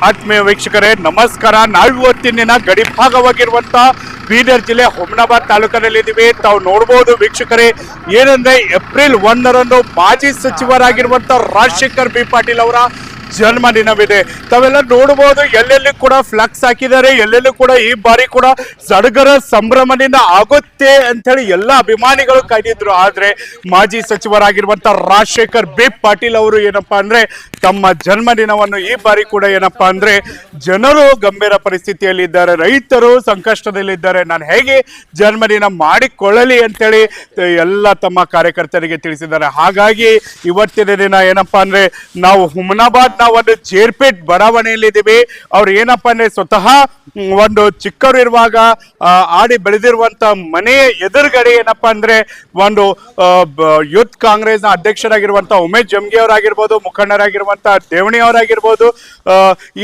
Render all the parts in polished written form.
ಆತ್ಮೀಯ ವೀಕ್ಷಕರೇ ನಮಸ್ಕಾರ. ನಾವಿವತ್ತಿನ ಗಡಿ ಭಾಗವಾಗಿರುವಂತ ಬೀದರ್ ಜಿಲ್ಲೆ ಹುಮನಾಬಾದ್ ತಾಲೂಕಿನಲ್ಲಿದ್ದೀವಿ. ತಾವು ನೋಡಬಹುದು ವೀಕ್ಷಕರೇ, ಏನಂದ್ರೆ ಏಪ್ರಿಲ್ 1ರಂದು ಮಾಜಿ ಸಚಿವರಾಗಿರುವಂತ ರಾಜಶೇಖರ್ ಬಿ ಪಾಟೀಲ್ ಅವರ ಜನ್ಮದಿನವಿದೆ. ತಾವೆಲ್ಲ ನೋಡಬಹುದು, ಎಲ್ಲೆಲ್ಲಿ ಕೂಡ ಫ್ಲಕ್ಸ್ ಹಾಕಿದ್ದಾರೆ, ಎಲ್ಲೆಲ್ಲೂ ಕೂಡ ಈ ಬಾರಿ ಕೂಡ ಸಡಗರ ಸಂಭ್ರಮದಿಂದ ಆಗುತ್ತೆ ಅಂತ ಹೇಳಿ ಎಲ್ಲ ಅಭಿಮಾನಿಗಳು ಕಾಯ್ದಿದ್ರು. ಆದ್ರೆ ಮಾಜಿ ಸಚಿವರಾಗಿರುವಂತ ರಾಜಶೇಖರ್ ಬಿ ಪಾಟೀಲ್ ಅವರು ಏನಪ್ಪಾ ಅಂದ್ರೆ ತಮ್ಮ ಜನ್ಮದಿನವನ್ನು ಈ ಬಾರಿ ಕೂಡ ಏನಪ್ಪಾ ಅಂದ್ರೆ ಜನರು ಗಂಭೀರ ಪರಿಸ್ಥಿತಿಯಲ್ಲಿದ್ದಾರೆ, ರೈತರು ಸಂಕಷ್ಟದಲ್ಲಿದ್ದಾರೆ, ನಾನು ಹೇಗೆ ಜನ್ಮದಿನ ಮಾಡಿಕೊಳ್ಳಲಿ ಅಂತೇಳಿ ಎಲ್ಲ ತಮ್ಮ ಕಾರ್ಯಕರ್ತರಿಗೆ ತಿಳಿಸಿದ್ದಾರೆ. ಹಾಗಾಗಿ ಇವತ್ತಿನ ದಿನ ಏನಪ್ಪಾ ಅಂದ್ರೆ ನಾವು ಹುಮನಾಬಾದ್ ಒಂದು ಜೇರ್ಪೇಟ್ ಬಡಾವಣೆಯಲ್ಲಿದ್ದೀವಿ. ಅವ್ರು ಏನಪ್ಪಾ ಅಂದ್ರೆ ಸ್ವತಃ ಒಂದು ಚಿಕ್ಕವರು ಇರುವಾಗ ಆಡಿ ಬೆಳೆದಿರುವಂತ ಮನೆಯ ಎದುರುಗಡೆ ಏನಪ್ಪಾ ಅಂದ್ರೆ ಒಂದು ಯೂತ್ ಕಾಂಗ್ರೆಸ್ ನ ಅಧ್ಯಕ್ಷರಾಗಿರುವಂತ ಉಮೇಶ್ ಜಮ್ಗಿ ಅವರಾಗಿರ್ಬೋದು, ಮುಖಂಡರಾಗಿರುವಂತ ದೇವಣಿ ಅವರಾಗಿರ್ಬೋದು,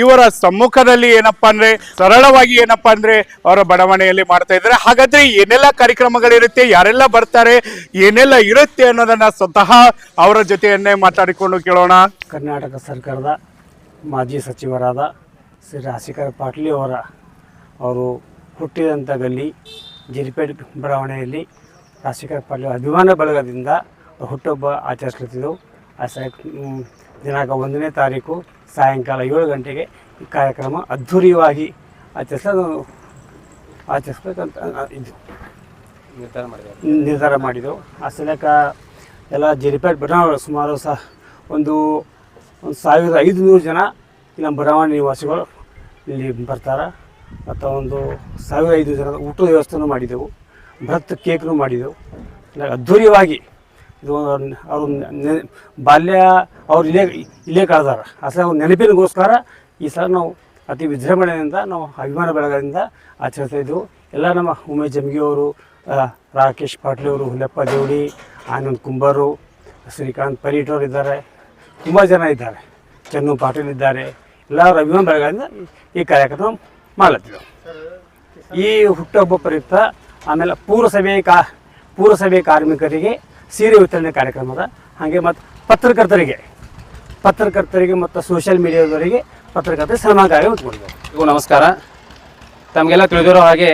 ಇವರ ಸಮ್ಮುಖದಲ್ಲಿ ಏನಪ್ಪಾ ಅಂದ್ರೆ ಸರಳವಾಗಿ ಏನಪ್ಪಾ ಅಂದ್ರೆ ಅವರ ಬಡಾವಣೆಯಲ್ಲಿ ಮಾಡ್ತಾ ಇದ್ದಾರೆ. ಹಾಗಾದ್ರೆ ಏನೆಲ್ಲ ಕಾರ್ಯಕ್ರಮಗಳಿರುತ್ತೆ, ಯಾರೆಲ್ಲ ಬರ್ತಾರೆ, ಏನೆಲ್ಲ ಇರುತ್ತೆ ಅನ್ನೋದನ್ನ ಸ್ವತಃ ಅವರ ಜೊತೆಯನ್ನೇ ಮಾತಾಡಿಕೊಂಡು ಕೇಳೋಣ. ಕರ್ನಾಟಕ ಸರ್ಕಾರದ ಮಾಜಿ ಸಚಿವರಾದ ಶ್ರೀ ರಾಜಶೇಖರ್ ಪಾಟೀಲ್ ಅವರು ಹುಟ್ಟಿದಂಥ ಗಲ್ಲಿ ಜೇರ್ಪೇಟ್ ಬಡಾವಣೆಯಲ್ಲಿ ರಾಜಶೇಖರ್ ಪಾಟೀಲ್ ಅಭಿಮಾನ ಬಳಗದಿಂದ ಹುಟ್ಟುಹಬ್ಬ ಆಚರಿಸ್ಲತ್ತಿದ್ದೆವು. ದಿನಾಂಕ 1ನೇ ತಾರೀಕು ಸಾಯಂಕಾಲ 7 ಗಂಟೆಗೆ ಈ ಕಾರ್ಯಕ್ರಮ ಅದ್ಧೂರಿಯಾಗಿ ಆಚರಿಸ್ಬೇಕಂತ ನಿರ್ಧಾರ ಮಾಡಿದೆವು. ಆ ಸಲಕ ಎಲ್ಲ ಜೇರ್ಪೇಟ್ ಬಡಾವಣೆ ಸುಮಾರು ಒಂದು 1500 ಜನ ನಮ್ಮ ಬಡಾವಣೆ ನಿವಾಸಿಗಳು ಇಲ್ಲಿ ಬರ್ತಾರೆ. ಮತ್ತು ಒಂದು 1500 ಜನದ ಊಟದ ವ್ಯವಸ್ಥೆನೂ ಮಾಡಿದೆವು, ಬೃಹತ್ ಕೇಕ್ನು ಮಾಡಿದೆವು. ಅದ್ಧೂರಿಯಾಗಿ ಇದು ಅವರು ಬಾಲ್ಯ ಅವ್ರು ಇಲ್ಲೇ ಕಳೆದಾರ. ಆ ಸಲ ನೆನಪಿನಗೋಸ್ಕರ ಈ ಸಲ ನಾವು ಅತಿ ವಿಜೃಂಭಣೆಯಿಂದ ನಾವು ಅಭಿಮಾನ ಬಳಗದಿಂದ ಆಚರಿಸ್ತಾ ಇದ್ದೆವು. ಎಲ್ಲ ನಮ್ಮ ಉಮೇಶ್ ಜಮ್ಗಿ ಅವರು, ರಾಕೇಶ್ ಪಾಟೀಲ್ ಅವರು, ಹುಲ್ಲಪ್ಪ ದೇವಡಿ, ಆನಂದ್ ಕುಂಬಾರು, ಶ್ರೀಕಾಂತ್ ಪರೀಟೋರ್ ಇದ್ದಾರೆ, ತುಂಬ ಜನ ಇದ್ದಾರೆ, ಚನ್ನು ಪಾಟೀಲ್ ಇದ್ದಾರೆ. ಎಲ್ಲರ ಅಭಿಮಾನ ಬಳಗದಿಂದ ಈ ಕಾರ್ಯಕ್ರಮ ಮಾಡತ್ತಿದ್ದೆವು. ಈ ಹುಟ್ಟುಹಬ್ಬ ಪ್ರಯುಕ್ತ ಆಮೇಲೆ ಪೂರಸಭೆ ಕಾರ್ಮಿಕರಿಗೆ ಸೀರೆ ವಿತರಣೆ ಕಾರ್ಯಕ್ರಮದ ಹಾಗೆ ಮತ್ತು ಪತ್ರಕರ್ತರಿಗೆ ಮತ್ತು ಸೋಷಿಯಲ್ ಮೀಡಿಯಾದವರಿಗೆ ಪತ್ರಕರ್ತರಿಗೆ ಸನ್ಮಾನ ಕಾರ್ಯ ಉತ್ಕೊಂಡಿದ್ದೆವು. ನಮಸ್ಕಾರ. ತಮಗೆಲ್ಲ ತಿಳಿದಿರೋ ಹಾಗೆ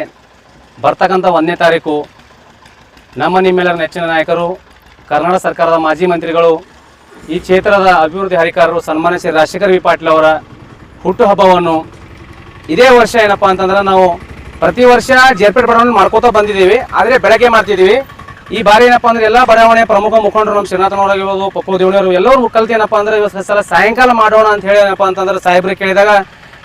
ಬರ್ತಕ್ಕಂಥ 1ನೇ ತಾರೀಕು ನಿಮ್ಮೆಲ್ಲರ ನೆಚ್ಚಿನ ನಾಯಕರು, ಕರ್ನಾಟಕ ಸರ್ಕಾರದ ಮಾಜಿ ಮಂತ್ರಿಗಳು, ಈ ಕ್ಷೇತ್ರದ ಅಭಿವೃದ್ಧಿ ಹರಿಕಾರರು ಸನ್ಮಾನ್ಯ ಶ್ರೀ ರಾಜಶೇಖರ್ ಬಿ ಪಾಟೀಲ್ ಅವರ ಹುಟ್ಟುಹಬ್ಬವನ್ನು ಇದೇ ವರ್ಷ ಏನಪ್ಪಾ ಅಂತಂದ್ರೆ ನಾವು ಪ್ರತಿ ವರ್ಷ ಜೇರ್ಪೇಟ್ ಬಡಾವಣೆ ಮಾಡ್ಕೋತಾ ಬಂದಿದ್ದೀವಿ. ಆದರೆ ಬೆಳಗ್ಗೆ ಮಾಡ್ತಿದ್ದೀವಿ. ಈ ಬಾರಿ ಏನಪ್ಪಾ ಅಂದ್ರೆ ಎಲ್ಲ ಬಡಾವಣೆ ಪ್ರಮುಖ ಮುಖಂಡರು, ನಮ್ಮ ಶ್ರೀನಾಥನವರಾಗಿರ್ಬೋದು, ಪಪ್ಪು ದೇವಣಿಯವರು ಎಲ್ಲರೂ ಕಲ್ತು ಏನಪ್ಪಾ ಅಂದ್ರೆ ಇವತ್ತು ಸಲ ಸಾಯಂಕಾಲ ಮಾಡೋಣ ಅಂತ ಹೇಳಿ ಏನಪ್ಪಾ ಅಂತಂದ್ರೆ ಸಾಹೇಬ್ರಿಗೆ ಕೇಳಿದಾಗ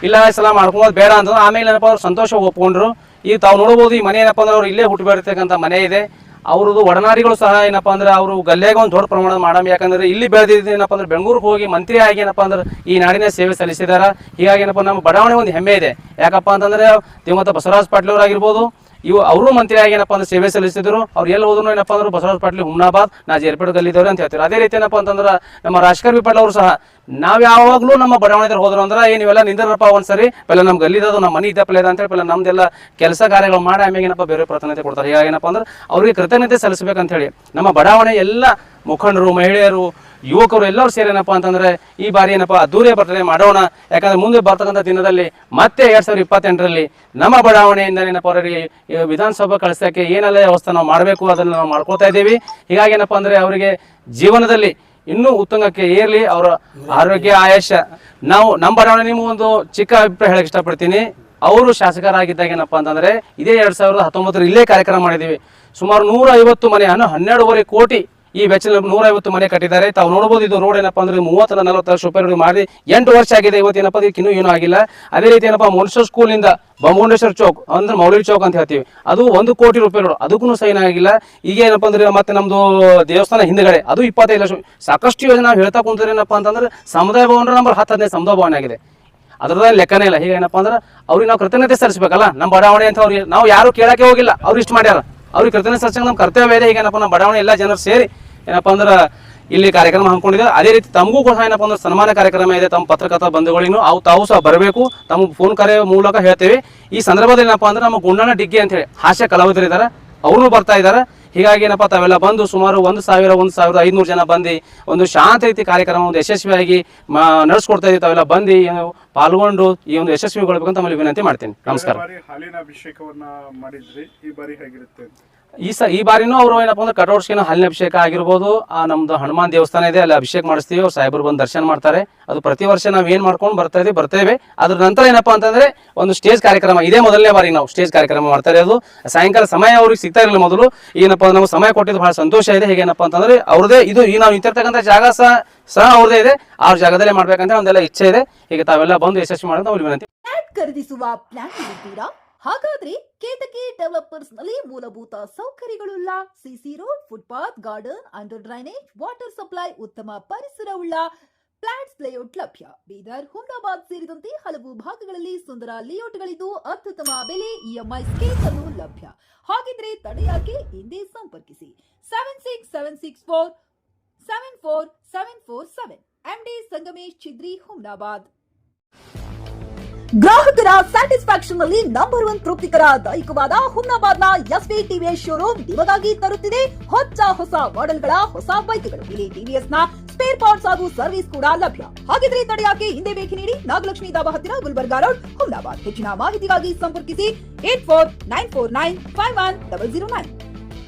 ಇಲ್ಲ ಈ ಸಲ ಮಾಡ್ಕೊಬೋದು ಬೇಡ ಅಂತಂದ್ರೆ ಆಮೇಲೆ ಏನಪ್ಪ ಅವ್ರು ಸಂತೋಷ ಒಪ್ಕೊಂಡ್ರು. ಈಗ ತಾವು ನೋಡ್ಬೋದು, ಈ ಮನೆ ಏನಪ್ಪಾ ಅಂದ್ರೆ ಅವ್ರು ಇಲ್ಲೇ ಹುಟ್ಟು ಬೆಳಿತಕ್ಕಂಥ ಮನೆ ಇದೆ. ಅವ್ರದ್ದು ಒಡನಾಡಿಗಳು ಸಹ ಏನಪ್ಪಾ ಅಂದ್ರೆ ಅವರು ಗಲ್ಲೆಗ ಒಂದು ದೊಡ್ಡ ಪ್ರಮಾಣದ ಮಾಡಮ್. ಯಾಕಂದ್ರೆ ಇಲ್ಲಿ ಬೆಳೆದಿದ್ದು ಏನಪ್ಪಾ ಅಂದ್ರೆ ಬೆಂಗಳೂರಿಗೆ ಹೋಗಿ ಮಂತ್ರಿ ಆಗಿ ಏನಪ್ಪಾ ಅಂದ್ರೆ ಈ ನಾಡಿನ ಸೇವೆ ಸಲ್ಲಿಸಿದಾರ. ಹೀಗಾಗಿ ಏನಪ್ಪಾ ನಮ್ಮ ಬಡಾವಣೆ ಒಂದು ಹೆಮ್ಮೆ ಇದೆ. ಯಾಕಪ್ಪ ಅಂತಂದ್ರೆ ಶ್ರೀಮಂತ ಬಸವರಾಜ ಪಾಟೀಲ್ ಅವರಾಗಿರ್ಬೋದು, ಅವರು ಮಂತ್ರಿಯಾಗಿ ಏನಪ್ಪಾ ಅಂದ್ರೆ ಸೇವೆ ಸಲ್ಲಿಸಿದ್ರು. ಅವ್ರು ಎಲ್ಲಿ ಹೋದ್ರು ಏನಪ್ಪಾ ಅಂದ್ರೆ ಬಸವರಾಜ ಪಾಟೀಲ್ ಹುಮನಾಬಾದ್, ನಾ ಜೇರ್ಪೇಟ್ ಗಲ್ಲಿದ್ದವ್ರು ಅಂತ ಹೇಳ್ತಾರೆ. ಅದೇ ರೀತಿ ಏನಪ್ಪಾ ಅಂತಂದ್ರೆ ನಮ್ಮ ರಾಜಶೇಖರ್ ಬಿ ಪಾಟೀಲ್ ಅವರು ಸಹ ನಾವ್ ಯಾವಾಗಲೂ ನಮ್ಮ ಬಡಾವಣೆ ಹೋದ್ರು ಅಂದ್ರೆ ನೀವೆಲ್ಲ ನಿಂದಿರಪ್ಪ ಒಂದ್ಸರಿ ಪೆಲ್ಲ ನಮ್ ಗಲ್ಲಿದ್ದು ನಮ್ಮ ಮನೆ ಇದ್ದ ಪ್ಲೇದ ಅಂತ ಹೇಳಿ ನಮ್ದೆಲ್ಲ ಕೆಲಸ ಕಾರ್ಯಗಳು ಮಾಡಿ ಆಮೇಲೆ ಏನಪ್ಪ ಬೇರೆ ಪ್ರಾಧಾನ್ಯತೆ ಕೊಡ್ತಾರೆ. ಹೀಗಾಗಿ ಏನಪ್ಪಾ ಅಂದ್ರೆ ಅವ್ರಿಗೆ ಕೃತಜ್ಞತೆ ಸಲ್ಲಿಸಬೇಕಂತ ಹೇಳಿ ನಮ್ಮ ಬಡಾವಣೆ ಎಲ್ಲ ಮುಖಂಡರು, ಮಹಿಳೆಯರು, ಯುವಕರು ಎಲ್ಲರೂ ಸೇರೇನಪ್ಪ ಅಂತಂದ್ರೆ ಈ ಬಾರಿ ಏನಪ್ಪ ಅದ್ದೂರಿಯ ಬರ್ತಡೇ ಮಾಡೋಣ. ಯಾಕಂದ್ರೆ ಮುಂದೆ ಬರ್ತಕ್ಕಂಥ ದಿನದಲ್ಲಿ ಮತ್ತೆ 2028ರಲ್ಲಿ ನಮ್ಮ ಬಡಾವಣೆಯಿಂದ ಏನಪ್ಪ ಅವರಿಗೆ ವಿಧಾನಸಭಾ ಕಳಿಸೋಕ್ಕೆ ಏನೆಲ್ಲ ವ್ಯವಸ್ಥೆ ನಾವು ಮಾಡಬೇಕು ಅದನ್ನು ನಾವು ಮಾಡ್ಕೊಳ್ತಾ ಇದ್ದೀವಿ. ಹೀಗಾಗಿ ಏನಪ್ಪ ಅಂದ್ರೆ ಅವರಿಗೆ ಜೀವನದಲ್ಲಿ ಇನ್ನೂ ಉತ್ತುಂಗಕ್ಕೆ ಏರ್ಲಿ, ಅವರ ಆರೋಗ್ಯ ಆಯುಷ್ಯ. ನಾವು ನಮ್ಮ ಬಡಾವಣೆ ನಿಮ್ಗೆ ಒಂದು ಚಿಕ್ಕ ಅಭಿಪ್ರಾಯ ಹೇಳಕ್ ಇಷ್ಟಪಡ್ತೀನಿ. ಅವರು ಶಾಸಕರಾಗಿದ್ದಾಗ ಏನಪ್ಪಾ ಅಂತಂದ್ರೆ ಇದೇ 2019 ಇಲ್ಲೇ ಕಾರ್ಯಕ್ರಮ ಮಾಡಿದ್ದೀವಿ. ಸುಮಾರು 150 ಮನೆ 12.5 ಕೋಟಿ ಈ ವೆಚ್ಚದಲ್ಲಿ 150 ಮನೆ ಕಟ್ಟಿದ್ದಾರೆ. ತಾವು ನೋಡಬಹುದು, ಇದು ರೋಡ್ ಏನಪ್ಪಾ ಅಂದ್ರೆ 30-40 ಲಕ್ಷ ರೂಪಾಯಿ ಮಾಡಿ 8 ವರ್ಷ ಆಗಿದೆ. ಇವತ್ತು ಏನಪ್ಪಾ ಇದಕ್ಕೆ ಇನ್ನೂ ಏನೂ ಆಗಿಲ್ಲ. ಅದೇ ರೀತಿ ಏನಪ್ಪಾ ಮುನ್ಸಿಪಲ್ ಸ್ಕೂಲಿಂದ ಬಮುಂಡೇಶ್ವರ ಚೌಕ್ ಅಂದ್ರೆ ಮೌಲ್ವಿ ಚೌಕ್ ಅಂತ ಹೇಳ್ತೀವಿ, ಅದು 1 ಕೋಟಿ ರೂಪಾಯಿ ರೋಡ್, ಅದಕ್ಕೂ ಸೈನ್ ಆಗಿಲ್ಲ. ಈಗ ಏನಪ್ಪಾ ಅಂದ್ರೆ ಮತ್ತೆ ನಮ್ದು ದೇವಸ್ಥಾನ ಹಿಂದ್ಗಡೆ ಅದು 25 ಲಕ್ಷ. ಸಾಕಷ್ಟು ಯೋಜನೆ ನಾವು ಹೇಳ್ತಾ ಕುಂತಾರೆ. ಏನಪ್ಪಾ ಅಂತಂದ್ರೆ ಸಮುದಾಯ ಭವನ ನಂಬರ್ 10-15 ಸಮುದಾಯ ಭವನ ಆಗಿದೆ. ಅದ್ರದ್ದು ಲೆಕ್ಕನೇ ಇಲ್ಲ. ಹೀಗೆ ಏನಪ್ಪಾ ಅಂದ್ರೆ ಅವ್ರಿಗೆ ನಾವು ಕೃತಜ್ಞತೆ ಸಲ್ಲಿಸಬೇಕಲ್ಲ. ನಮ್ಮ ಬಡಾವಣೆ ಅಂತ ಅವ್ರಿಗೆ ನಾವು ಯಾರು ಕೇಳಕ್ಕೆ ಹೋಗಿಲ್ಲ, ಅವ್ರು ಇಷ್ಟು ಮಾಡ್ಯಾರ. ಅವ್ರಿಗೆ ಕೃತಜ್ಞತೆ ಸಲ್ಲಿಸಕ್ಕೆ ನಮ್ಮ ಕರ್ತವ್ಯ ಇದೆ. ಈಗ ಏನಪ್ಪ ನಮ್ಮ ಬಡಾವಣೆ ಎಲ್ಲ ಜನರು ಸೇರಿ ಏನಪ್ಪಾ ಅಂದ್ರೆ ಇಲ್ಲಿ ಕಾರ್ಯಕ್ರಮ ಹಮ್ಮಿಕೊಂಡಿದ್ದಾರೆ. ಅದೇ ರೀತಿ ತಮಗೂ ಕೂಡ ಏನಪ್ಪಾ ಅಂದ್ರೆ ಸನ್ಮಾನ ಕಾರ್ಯಕ್ರಮ ಇದೆ. ತಮ್ಮ ಪತ್ರಕರ್ತ ಬಂಧುಗಳಿಗೂ ತಾವು ಸಹ ಬರಬೇಕು. ತಮ್ಮ ಫೋನ್ ಕರೆ ಮೂಲಕ ಹೇಳ್ತೇವೆ. ಈ ಸಂದರ್ಭದಲ್ಲಿ ಏನಪ್ಪಾ ಅಂದ್ರೆ ನಮ್ಮ ಗುಂಡಣ್ಣ ಡಿಗ್ಗಿ ಅಂತ ಹೇಳಿ ಹಾಸ್ಯ ಕಲಾವಿದರಿದ್ದಾರೆ, ಅವರು ಬರ್ತಾ ಇದ್ದಾರೆ. ಹೀಗಾಗಿ ಏನಪ್ಪ ತಾವೆಲ್ಲ ಬಂದು ಸುಮಾರು 1,500 ಜನ ಬಂದು ಒಂದು ಶಾಂತ ರೀತಿ ಕಾರ್ಯಕ್ರಮ ಒಂದು ಯಶಸ್ವಿಯಾಗಿ ನಡೆಸ್ಕೊಡ್ತಾ ಇದ್ದೀವಿ. ತಾವೆಲ್ಲ ಬಂದು ಪಾಲ್ಗೊಂಡು ಈ ಒಂದು ಯಶಸ್ವಿಗೊಳ್ಬೇಕಂತ ತಮ್ಮಲ್ಲಿ ವಿನಂತಿ ಮಾಡ್ತೀನಿ. ನಮಸ್ಕಾರ. ಹಾಲಿನ ಅಭಿಷೇಕವನ್ನ ಮಾಡಿದ್ರಿ, ಈ ಬಾರಿ ಹೇಗಿರುತ್ತೆ? ಈ ಬಾರಿನೂ ಅವರು ಏನಪ್ಪಾ ಅಂದ್ರೆ ಕಟೌಟ್ಸ್ಗೆ ಹಾಲಿನ ಅಭಿಷೇಕ ಆಗಿರ್ಬೋದು, ನಮ್ದು ಹನುಮಾನ್ ದೇವಸ್ಥಾನ ಇದೆ, ಅಲ್ಲಿ ಅಭಿಷೇಕ ಮಾಡಿಸ್ತೀವಿ. ಅವ್ರು ಸಾಹೇಬರು ಬಂದು ದರ್ಶನ ಮಾಡ್ತಾರೆ. ಅದು ಪ್ರತಿ ವರ್ಷ ನಾವು ಏನ್ ಮಾಡ್ಕೊಂಡು ಬರ್ತೇವೆ. ಅದ್ರ ನಂತರ ಏನಪ್ಪಾ ಅಂತಂದ್ರೆ ಒಂದು ಸ್ಟೇಜ್ ಕಾರ್ಯಕ್ರಮ, ಇದೇ ಮೊದಲನೇ ಬಾರಿ ನಾವು ಸ್ಟೇಜ್ ಕಾರ್ಯಕ್ರಮ ಮಾಡ್ತಾರೆ. ಅದು ಸಾಯಂಕಾಲ ಸಮಯ ಅವ್ರಿಗೆ ಸಿಗ್ತಾ ಇರಲಿಲ್ಲ ಮೊದಲು. ಏನಪ್ಪಾ ನಾವು ಸಮಯ ಕೊಟ್ಟಿದ್ದು ಬಹಳ ಸಂತೋಷ ಇದೆ. ಹೇಗೇನಪ್ಪಾ ಅಂತಂದ್ರೆ ಅವ್ರದೇ ಇದು ಈ ನಾವು ನಿಂತಿರ್ತಕ್ಕಂಥ ಜಾಗ ಸಹ ಅವ್ರದೇ ಇದೆ. ಆ ಜಾಗದಲ್ಲೇ ಮಾಡ್ಬೇಕಂತ ಒಂದೆಲ್ಲ ಇಚ್ಛೆ ಇದೆ. ಈಗ ತಾವೆಲ್ಲ ಬಂದು ಯಶಸ್ವಿ ಮಾಡೋದು ನಾವು ವಿನಂತಿ. ಖರೀದಿಸುವ ಪ್ಲಾನ್ ಇದ್ದೀರಾ? ಹಾಗಾದ್ರೆ ಕೇತಕಿ ಡೆವಲಪರ್ಸ್ ನಲ್ಲಿ ಮೂಲಭೂತ ಸೌಕರ್ಯಗಳುಳ್ಳ CC road, footpath, garden, under drainage, water supply, ಉತ್ತಮ ಪರಿಸರವುಳ್ಳ ಫ್ಲಾಟ್ಸ್ ಲೇಔಟ್ ಲಭ್ಯ. ಬೀದರ್, ಹುಮ್ನಾಬಾದ್ ಸೇರಿದಂತೆ ಹಲವು ಭಾಗಗಳಲ್ಲಿ ಸುಂದರ ಲೇಔಟ್ಗಳಿದ್ದು ಅತ್ಯುತ್ತಮ ಬೆಲೆ, ಇಎಂಐ ಸ್ಕೀಮ್ ಅನ್ನು ಲಭ್ಯ. ಹಾಗಿದ್ರೆ ತಡೆಯಾಕೆ? ಹಿಂದೆ ಸಂಪರ್ಕಿಸಿ 7676474747 MD ಸಂಗಮೇಶ್ ಚಿದ್ರಿ, ಹುಮ್ನಾಬಾದ್. ಗ್ರಾಹಕರ ಸ್ಯಾಟಿಸ್ಫ್ಯಾಕ್ಷನ್ ನಲ್ಲಿ ನಂಬರ್ 1 ತೃಪ್ತಿಕರ ದೈಹಿಕವಾದ ಹುಮ್ನಾಬಾದ್ನ ಎಸ್ವಿ ಟಿವಿಎಸ್ ಶೋರೂಮ್ ನಿಮಗಾಗಿ ತರುತ್ತಿದೆ ಹೊಸ ಮಾಡೆಲ್ಗಳ ಹೊಸ ಬೈಕ್ಗಳು. ಇಲ್ಲಿ ಟಿವಿಎಸ್ ನ ಸ್ಪೇರ್ ಪಾರ್ಟ್ಸ್ ಹಾಗೂ ಸರ್ವಿಸ್ ಕೂಡ ಲಭ್ಯ. ಹಾಗಿದ್ರೆ ತಡೆಯಾಕೆ? ಹಿಂದೆ ಭೇಟಿ ನೀಡಿ ನಾಗಲಕ್ಷ್ಮಿ ದಾಬಾ ಹತ್ತಿರ, ಗುಲ್ಬರ್ಗಾ ರೋಡ್, ಹುಮ್ನಾಬಾದ್. ಹೆಚ್ಚಿನ ಮಾಹಿತಿಗಾಗಿ ಸಂಪರ್ಕಿಸಿ 8494951009.